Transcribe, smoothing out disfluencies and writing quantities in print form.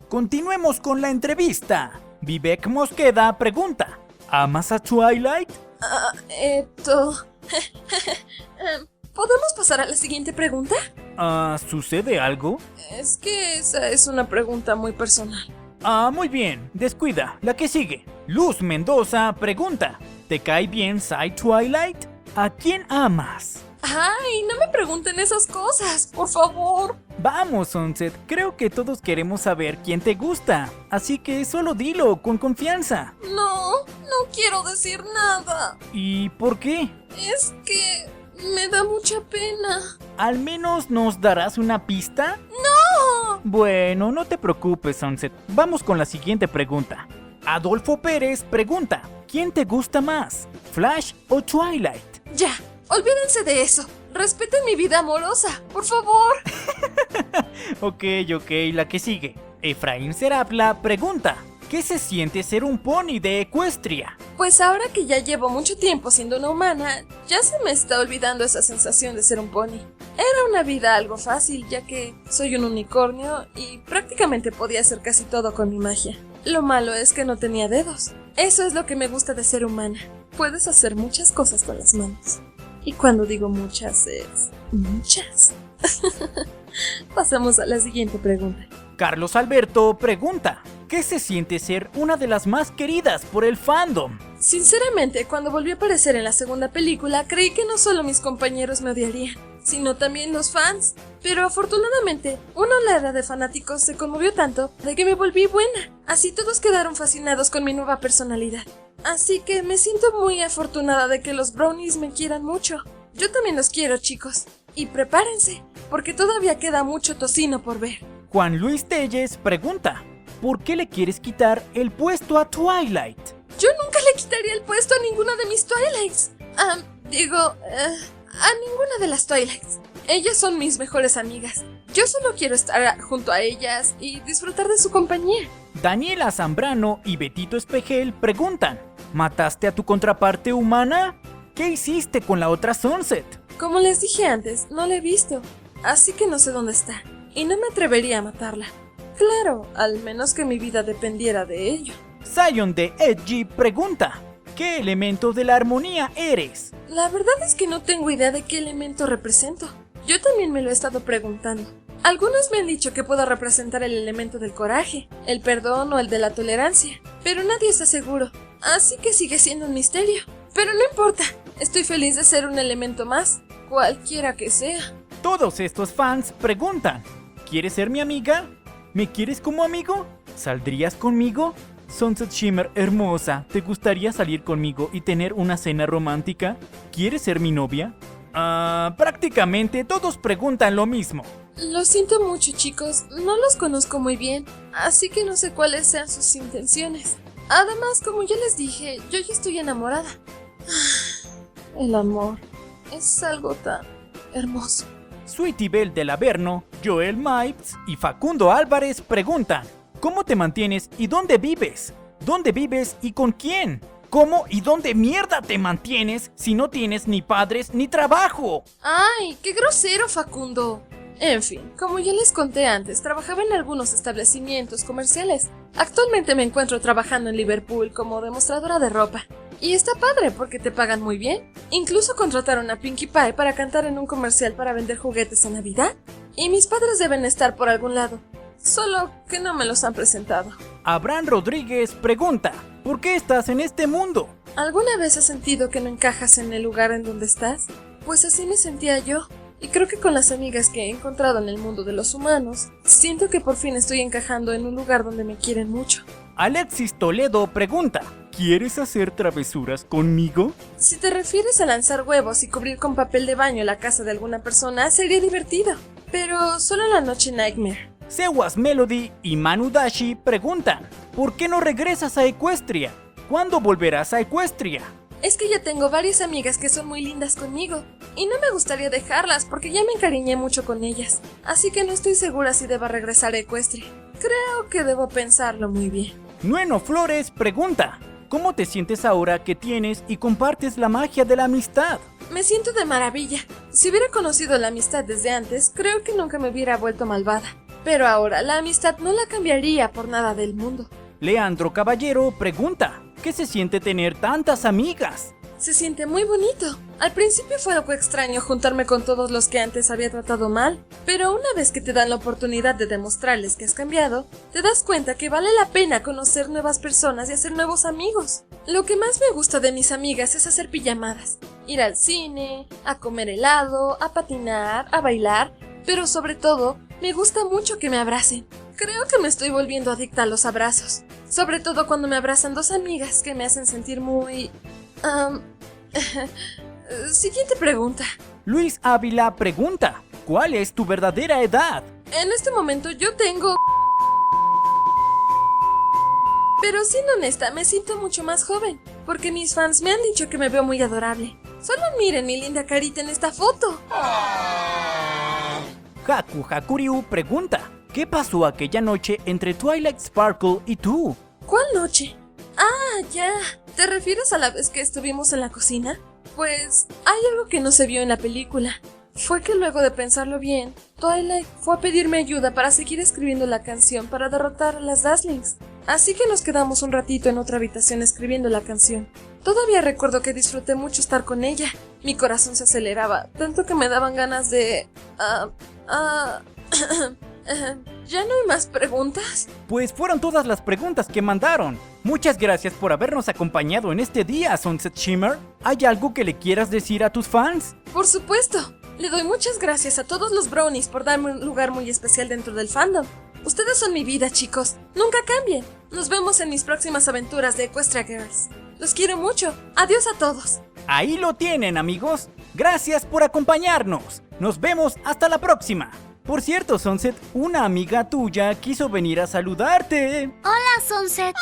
Continuemos con la entrevista. Vivek Mosqueda pregunta: ¿amas a Twilight? ¿Podemos pasar a la siguiente pregunta? ¿Sucede algo? Es que esa es una pregunta muy personal. Muy bien, descuida, la que sigue. Luz Mendoza pregunta: ¿te cae bien Cy Twilight? ¿A quién amas? ¡Ay, no me pregunten esas cosas, por favor! Vamos, Sunset, creo que todos queremos saber quién te gusta, así que solo dilo con confianza. No quiero decir nada. ¿Y por qué? Es que me da mucha pena. ¿Al menos nos darás una pista? ¡No! Bueno, no te preocupes, Sunset. Vamos con la siguiente pregunta. Adolfo Pérez pregunta: ¿quién te gusta más, Flash o Twilight? Ya, olvídense de eso. Respeten mi vida amorosa, por favor. Ok, la que sigue. Efraín Serapla pregunta: ¿qué se siente ser un pony de Equestria? Pues ahora que ya llevo mucho tiempo siendo una humana, ya se me está olvidando esa sensación de ser un pony. Era una vida algo fácil, ya que soy un unicornio y prácticamente podía hacer casi todo con mi magia. Lo malo es que no tenía dedos. Eso es lo que me gusta de ser humana. Puedes hacer muchas cosas con las manos. Y cuando digo muchas, es muchas. Pasamos a la siguiente pregunta. Carlos Alberto pregunta: ¿qué se siente ser una de las más queridas por el fandom? Sinceramente, cuando volví a aparecer en la segunda película, creí que no solo mis compañeros me odiarían, sino también los fans. Pero afortunadamente, una oleada de fanáticos se conmovió tanto de que me volví buena. Así todos quedaron fascinados con mi nueva personalidad. Así que me siento muy afortunada de que los brownies me quieran mucho. Yo también los quiero, chicos. Y prepárense, porque todavía queda mucho tocino por ver. Juan Luis Telles pregunta: ¿por qué le quieres quitar el puesto a Twilight? Yo nunca le quitaría el puesto a ninguna de mis Twilights. A ninguna de las Twilights. Ellas son mis mejores amigas. Yo solo quiero estar junto a ellas y disfrutar de su compañía. Daniela Zambrano y Betito Espejel preguntan: ¿mataste a tu contraparte humana? ¿Qué hiciste con la otra Sunset? Como les dije antes, no la he visto, así que no sé dónde está, y no me atrevería a matarla. Claro, al menos que mi vida dependiera de ello. Zion de Edgy pregunta: ¿qué elemento de la armonía eres? La verdad es que no tengo idea de qué elemento represento. Yo también me lo he estado preguntando. Algunos me han dicho que puedo representar el elemento del coraje, el perdón o el de la tolerancia, pero nadie está seguro, así que sigue siendo un misterio. Pero no importa, estoy feliz de ser un elemento más, cualquiera que sea. Todos estos fans preguntan: ¿quieres ser mi amiga? ¿Me quieres como amigo? ¿Saldrías conmigo? Sunset Shimmer hermosa, ¿te gustaría salir conmigo y tener una cena romántica? ¿Quieres ser mi novia? Prácticamente todos preguntan lo mismo. Lo siento mucho, chicos, no los conozco muy bien, así que no sé cuáles sean sus intenciones. Además, como ya les dije, yo ya estoy enamorada. El amor es algo tan hermoso. Sweetie Bell del Averno, Joel Mipes y Facundo Álvarez preguntan: ¿cómo te mantienes y dónde vives? ¿Dónde vives y con quién? ¿Cómo y dónde mierda te mantienes si no tienes ni padres ni trabajo? ¡Ay, qué grosero, Facundo! En fin, como ya les conté antes, trabajaba en algunos establecimientos comerciales. Actualmente me encuentro trabajando en Liverpool como demostradora de ropa. Y está padre porque te pagan muy bien. Incluso contrataron a Pinkie Pie para cantar en un comercial para vender juguetes en Navidad. Y mis padres deben estar por algún lado. Solo que no me los han presentado. Abraham Rodríguez pregunta: ¿por qué estás en este mundo? ¿Alguna vez has sentido que no encajas en el lugar en donde estás? Pues así me sentía yo. Y creo que con las amigas que he encontrado en el mundo de los humanos, siento que por fin estoy encajando en un lugar donde me quieren mucho. Alexis Toledo pregunta: ¿quieres hacer travesuras conmigo? Si te refieres a lanzar huevos y cubrir con papel de baño la casa de alguna persona, sería divertido. Pero solo en la noche Nightmare. Sewas Melody y Manu Dashi preguntan: ¿por qué no regresas a Equestria? ¿Cuándo volverás a Equestria? Es que ya tengo varias amigas que son muy lindas conmigo, y no me gustaría dejarlas porque ya me encariñé mucho con ellas, así que no estoy segura si deba regresar a Equestria. Creo que debo pensarlo muy bien. Nueno Flores pregunta: ¿cómo te sientes ahora que tienes y compartes la magia de la amistad? Me siento de maravilla. Si hubiera conocido la amistad desde antes, creo que nunca me hubiera vuelto malvada. Pero ahora la amistad no la cambiaría por nada del mundo. Leandro Caballero pregunta, ¿qué se siente tener tantas amigas? Se siente muy bonito. Al principio fue algo extraño juntarme con todos los que antes había tratado mal, pero una vez que te dan la oportunidad de demostrarles que has cambiado, te das cuenta que vale la pena conocer nuevas personas y hacer nuevos amigos. Lo que más me gusta de mis amigas es hacer pijamadas, ir al cine, a comer helado, a patinar, a bailar, pero sobre todo, me gusta mucho que me abracen. Creo que me estoy volviendo adicta a los abrazos, sobre todo cuando me abrazan dos amigas que me hacen sentir muy... Siguiente pregunta. Luis Ávila pregunta, ¿cuál es tu verdadera edad? En este momento yo tengo... Pero siendo honesta, me siento mucho más joven, porque mis fans me han dicho que me veo muy adorable. Solo miren mi linda carita en esta foto. Haku Hakuryu pregunta, ¿qué pasó aquella noche entre Twilight Sparkle y tú? ¿Cuál noche? Ah, ya. ¿Te refieres a la vez que estuvimos en la cocina? Pues hay algo que no se vio en la película. Fue que luego de pensarlo bien, Twilight fue a pedirme ayuda para seguir escribiendo la canción para derrotar a las Dazzlings. Así que nos quedamos un ratito en otra habitación escribiendo la canción. Todavía recuerdo que disfruté mucho estar con ella. Mi corazón se aceleraba, tanto que me daban ganas de... ¿Ya no hay más preguntas? Pues fueron todas las preguntas que mandaron. Muchas gracias por habernos acompañado en este día, Sunset Shimmer. ¿Hay algo que le quieras decir a tus fans? Por supuesto. Le doy muchas gracias a todos los brownies por darme un lugar muy especial dentro del fandom. Ustedes son mi vida, chicos. Nunca cambien. Nos vemos en mis próximas aventuras de Equestria Girls. Los quiero mucho. Adiós a todos. Ahí lo tienen, amigos. Gracias por acompañarnos. Nos vemos hasta la próxima. Por cierto, Sunset, una amiga tuya quiso venir a saludarte. Hola, Sunset.